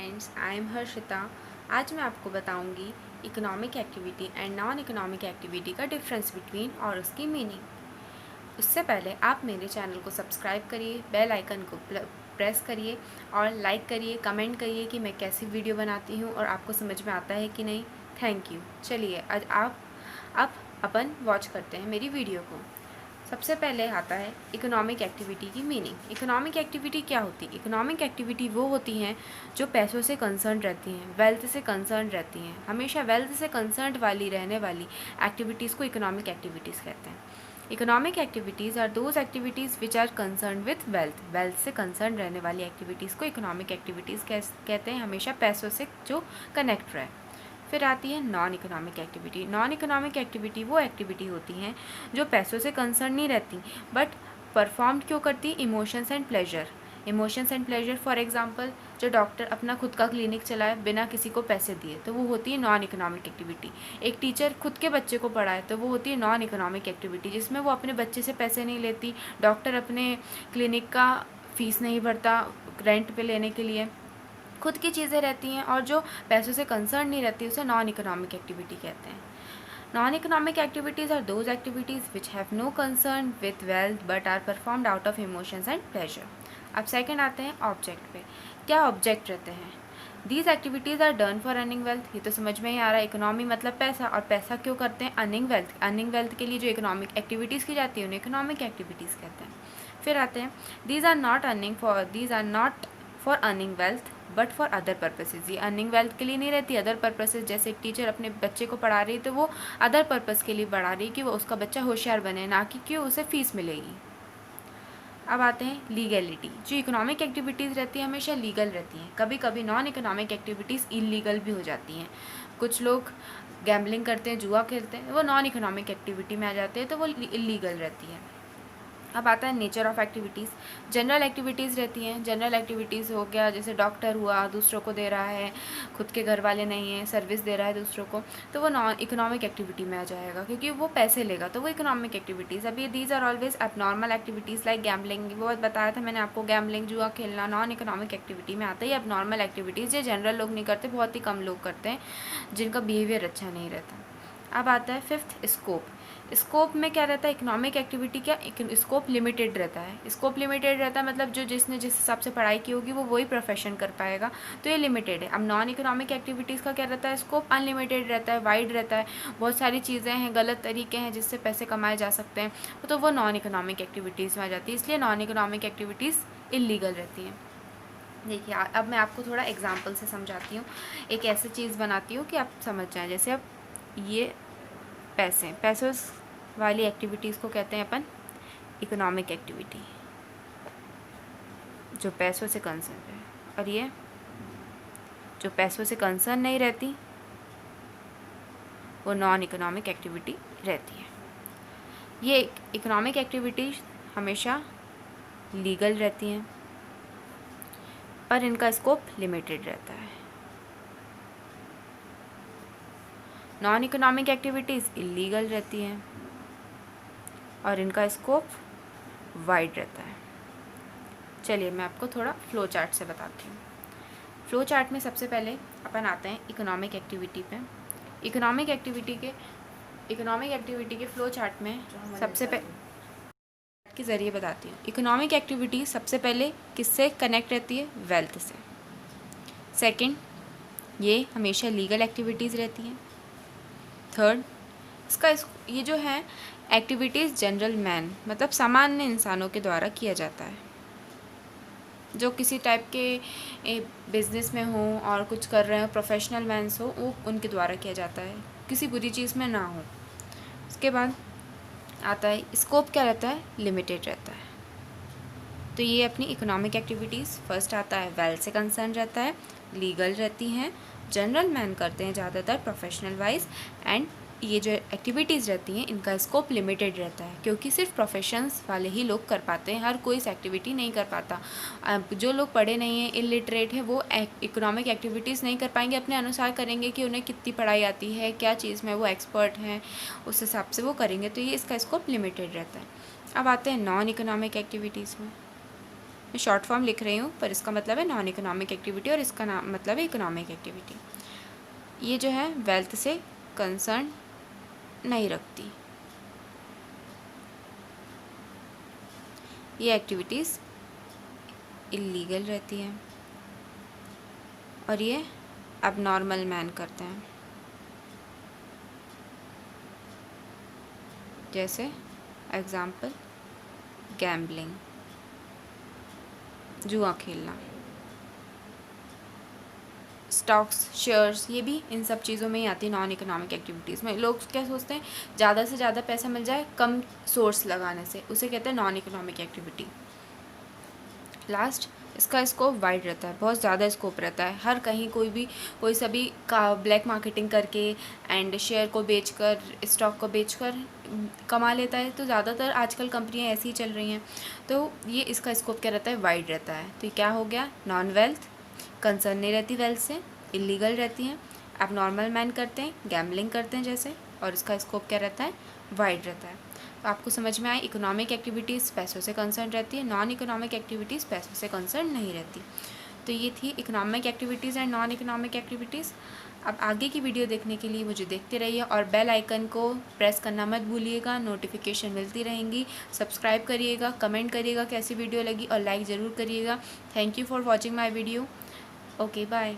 Friends, I am Harshita. आज मैं आपको बताऊंगी economic activity and non economic activity का डिफरेंस बिटवीन और उसकी मीनिंग। उससे पहले आप मेरे चैनल को सब्सक्राइब करिए, बेल आइकन को प्रेस करिए और लाइक करिए, कमेंट करिए कि मैं कैसी वीडियो बनाती हूँ और आपको समझ में आता है कि नहीं। Thank you. चलिए आज आप अपन वॉच करते हैं मेरी वीडियो को। सबसे पहले आता है इकोनॉमिक एक्टिविटी की मीनिंग। इकोनॉमिक एक्टिविटी क्या होती है? इकोनॉमिक एक्टिविटी वो होती हैं जो पैसों से कंसर्न रहती हैं, वेल्थ से कंसर्न रहती हैं। हमेशा वेल्थ से कंसर्न वाली रहने वाली एक्टिविटीज़ को इकोनॉमिक एक्टिविटीज़ कहते हैं। Economic activities are those activities which are concern with wealth. Wealth से कंसर्न रहने वाली एक्टिविटीज़ को इकोनॉमिक एक्टिविटीज़ कहते हैं, हमेशा पैसों से जो कनेक्ट रहे। फिर आती है non economic activity. Non economic activity वो एक्टिविटी होती हैं जो पैसों से कंसर्न नहीं रहती बट परफॉर्म क्यों करती? Emotions and pleasure. Emotions and pleasure for example, जो डॉक्टर अपना खुद का क्लिनिक चलाए बिना किसी को पैसे दिए तो वो होती है नॉन इकोनॉमिक एक्टिविटी। एक टीचर खुद के बच्चे को पढ़ाए तो वो होती है नॉन इकोनॉमिक एक्टिविटी, जिसमें वो अपने बच्चे से पैसे नहीं लेती। डॉक्टर अपने क्लिनिक का फीस नहीं भरता रेंट पे लेने के लिए, खुद की चीज़ें रहती हैं और जो पैसों से कंसर्न नहीं रहती उसे नॉन इकोनॉमिक एक्टिविटी कहते हैं। Non economic activities are those activities which have no concern with wealth but are performed out of emotions and pleasure. अब सेकंड आते हैं ऑब्जेक्ट पे। क्या ऑब्जेक्ट रहते हैं? These activities are done for earning wealth. ये तो समझ में ही आ रहा है, इकोनॉमी मतलब पैसा, और पैसा क्यों करते हैं? Earning wealth. अर्निंग वेल्थ के लिए जो इकोनॉमिक एक्टिविटीज़ की जाती है उन्हें इकोनॉमिक एक्टिविटीज़ कहते हैं। फिर आते हैं these are not for earning wealth but for other purposes. ये अर्निंग वेल्थ के लिए नहीं रहती, अदर पर्पसेज। जैसे एक टीचर अपने बच्चे को पढ़ा रही तो वो अदर पर्पस के लिए पढ़ा रही कि वो उसका बच्चा होशियार बने, ना कि क्यों उसे फीस मिलेगी। अब आते हैं लीगैलिटी। जो इकोनॉमिक एक्टिविटीज़ रहती है हमेशा लीगल रहती हैं, कभी कभी नॉन इकोनॉमिक एक्टिविटीज़ इलीगल भी हो जाती हैं। कुछ लोग गैम्बलिंग करते हैं, जुआ खेलते हैं, वो नॉन इकोनॉमिक एक्टिविटी में आ जाते हैं तो वो इलीगल रहती है। अब आता है nature of activities. General activities रहती हैं। जनरल एक्टिविटीज़ हो गया जैसे डॉक्टर हुआ, दूसरों को दे रहा है, खुद के घर वाले नहीं हैं, सर्विस दे रहा है दूसरों को, तो वो नॉन इकोनॉमिक एक्टिविटी में आ जाएगा क्योंकि वो पैसे लेगा, तो वो इकोनॉमिक एक्टिविटीज़। अब ये these are always abnormal activities like gambling, वो बताया था मैंने आपको, गैम्बलिंग जुआ खेलना नॉन इकोनॉमिक एक्टिविटी में आता है। एबनॉर्मल एक्टिविटीज़ ये जनरल लोग नहीं करते, बहुत ही कम लोग करते हैं जिनका बिहेवियर अच्छा नहीं रहता। अब आता है फिफ्थ स्कोप। स्कोप में क्या रहता है? इकोनॉमिक एक्टिविटी क्या स्कोप लिमिटेड रहता है। स्कोप लिमिटेड रहता है मतलब जो जिसने जिस हिसाब से पढ़ाई की होगी वो वही प्रोफेशन कर पाएगा, तो ये लिमिटेड है। अब नॉन इकोनॉमिक एक्टिविटीज़ का क्या रहता है? स्कोप अनलिमिटेड रहता है, वाइड रहता है, बहुत सारी चीज़ें हैं, गलत तरीके हैं जिससे पैसे कमाए जा सकते हैं, तो वो नॉन इकोनॉमिक एक्टिविटीज़ में आ जाती है। इसलिए नॉन इकोनॉमिक एक्टिविटीज़ इलीगल रहती हैं। देखिए अब मैं आपको थोड़ा एग्जाम्पल से समझाती हूँ, एक ऐसी चीज़ बनाती हूँ कि आप समझ जाएँ। जैसे अब ये पैसों वाली एक्टिविटीज़ को कहते हैं अपन इकोनॉमिक एक्टिविटी, जो पैसों से कंसर्न है, और ये जो पैसों से कंसर्न नहीं रहती वो नॉन इकोनॉमिक एक्टिविटी रहती है। ये इकोनॉमिक एक्टिविटीज़ हमेशा लीगल रहती हैं पर इनका स्कोप लिमिटेड रहता है। नॉन इकोनॉमिक एक्टिविटीज़ इलीगल रहती हैं और इनका स्कोप वाइड रहता है। चलिए मैं आपको थोड़ा फ्लो चार्ट से बताती हूँ। फ्लो चार्ट में सबसे पहले अपन आते हैं इकोनॉमिक एक्टिविटी पे। इकोनॉमिक एक्टिविटी के फ्लो चार्ट में सबसे पहले के ज़रिए बताती हूँ। इकोनॉमिक एक्टिविटी सबसे पहले किससे कनेक्ट रहती है? वेल्थ से। सेकंड, ये हमेशा लीगल एक्टिविटीज़ रहती हैं। थर्ड, ये जो है एक्टिविटीज़ जनरल मैन मतलब सामान्य इंसानों के द्वारा किया जाता है, जो किसी टाइप के बिजनेस में हो और कुछ कर रहे हो, प्रोफेशनल मैन्स हो, वो उनके द्वारा किया जाता है, किसी बुरी चीज़ में ना हो। उसके बाद आता है स्कोप क्या रहता है? लिमिटेड रहता है। तो ये अपनी इकोनॉमिक एक्टिविटीज़ फर्स्ट आता है, वेल्थ से कंसर्न रहता है, लीगल रहती हैं, जनरल मैन करते हैं ज़्यादातर प्रोफेशनल वाइज, एंड ये जो एक्टिविटीज़ रहती हैं इनका स्कोप लिमिटेड रहता है क्योंकि सिर्फ प्रोफेशंस वाले ही लोग कर पाते हैं, हर कोई इस एक्टिविटी नहीं कर पाता। जो लोग पढ़े नहीं हैं, इलिटरेट हैं, वो इकोनॉमिक एक्टिविटीज़ नहीं कर पाएंगे, अपने अनुसार करेंगे कि उन्हें कितनी पढ़ाई आती है, क्या चीज़ में वो एक्सपर्ट हैं, उस हिसाब से वो करेंगे, तो ये इसका स्कोप लिमिटेड रहता है। अब आते हैं नॉन इकोनॉमिक एक्टिविटीज़ में। मैं शॉर्ट फॉर्म लिख रही हूँ, पर इसका मतलब है नॉन इकोनॉमिक एक्टिविटी और इसका नाम मतलब है इकोनॉमिक एक्टिविटी। ये जो है वेल्थ से कंसर्न नहीं रखती। ये एक्टिविटीज़ इलीगल रहती हैं और ये अबनॉर्मल मैन करते हैं। जैसे एग्जाम्पल गैम्बलिंग, जुआ खेलना, स्टॉक्स, शेयर्स, ये भी इन सब चीज़ों में ही आती है नॉन इकोनॉमिक एक्टिविटीज़ में। लोग क्या सोचते हैं, ज़्यादा से ज़्यादा पैसा मिल जाए कम सोर्स लगाने से, उसे कहते हैं नॉन इकोनॉमिक एक्टिविटी। लास्ट, इसका स्कोप वाइड रहता है, बहुत ज़्यादा स्कोप रहता है। हर कहीं कोई सभी का ब्लैक मार्केटिंग करके एंड शेयर को बेचकर, स्टॉक को बेचकर कमा लेता है। तो ज़्यादातर आजकल कंपनियां ऐसी ही चल रही हैं। तो ये इसका स्कोप क्या रहता है, वाइड रहता है। तो ये क्या हो गया, नॉन वेल्थ, कंसर्न नहीं रहती वेल्थ से, इलीगल रहती हैं, एबनॉर्मल मैन करते हैं, गैम्बलिंग करते हैं जैसे, और इसका स्कोप क्या रहता है, वाइड रहता है। तो आपको समझ में आए, इकोनॉमिक एक्टिविटीज़ पैसों से कंसर्न रहती है, नॉन इकोनॉमिक एक्टिविटीज़ पैसों से कंसर्न नहीं रहती। तो ये थी economic activities and non economic activities. अब आगे की वीडियो देखने के लिए मुझे देखते रहिए और बेल आइकन को प्रेस करना मत भूलिएगा, नोटिफिकेशन मिलती रहेंगी। सब्सक्राइब करिएगा, कमेंट करिएगा कैसी वीडियो लगी और लाइक ज़रूर करिएगा। Thank you for watching my video. Okay, bye.